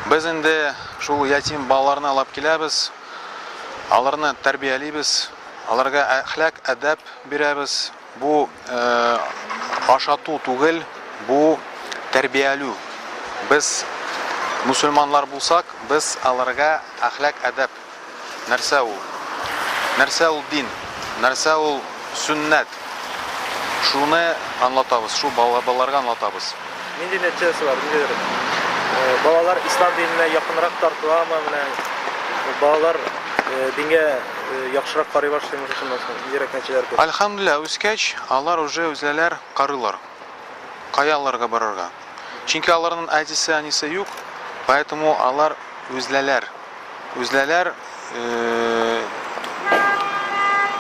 Без инде шул ятим балаларны алып киләбез, аларны тәрбиялибез, аларга әхлак, әдәп бирәбез. Бу ашату түгел, бу тәрбиялю. Без мусульманлар булсак, без аларга әхлак, әдәп. Нәрсә ул? Нәрсә ул дин? Нәрсә ул сүннәт? Шуны аңлатабыз, шу балаларга аңлатабыз. Нинди нәтиҗәсе бар, нидер? Балалар ислам диненә якынрак тартыламы, менә балалар дингә яхшырак карый башлыймы шуннан соң, нидирәк нәтиҗәләр күр? Альхамдулилlah, үскәч, алар уже үзләр карыйлар. Каяларга барырга. Чөнки аларның әтисе, анисе юк, поэтому алар үзләр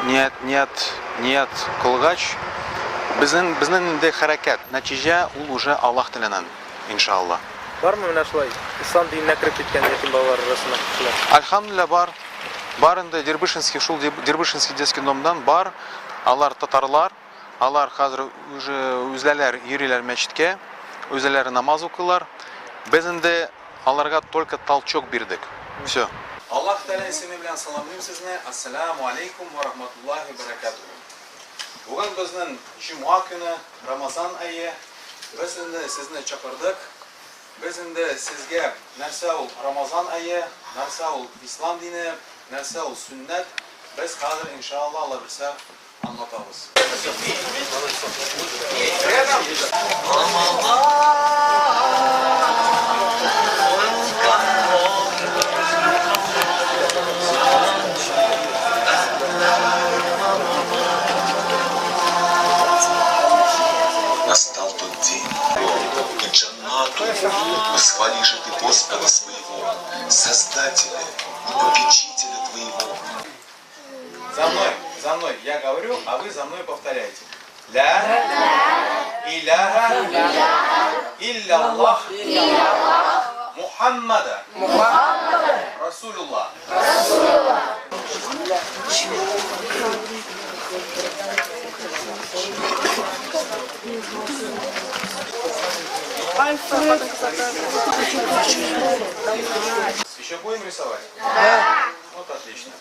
ният кылгач, безнең инде хәрәкәт, нәтиҗә ул уже Аллаһ теленән, иншаллах. Бармы менә шулай ислам диненә кирип киткән ятим балалар арасында кешеләр? Альхамдулилlah, бар. Бар инде Дербышинский детский домдан бар. Алар татарлар, алар хәзер уже үзләр йөриләр мәчеткә, үзләре намаз укыйлар. Без инде аларга только толчок бирдек. Всё. Аллаһ Тәгалә исеме белән саламлыйм сезне. Ассаламу алейкум ва рахматуллахи ва баракатуһу. Бүген безнең җомга көне, Рамазан ае. Без инде сезне чакырдык. Без инде сезгә нәрсә ул Рамазан ае, нәрсә ул ислам дине, нәрсә ул сүннәт, без хәзер иншаллах Алла берсә аңлатабыз. Настал тот день, и джаннату восхвалишь ты Господа своего, Создателя и Попечителя твоего. За мной, я говорю, а вы за мной повторяйте. Ля иляха илляллах Мухаммада Расулуллах. Еще будем рисовать? Да. Вот отлично.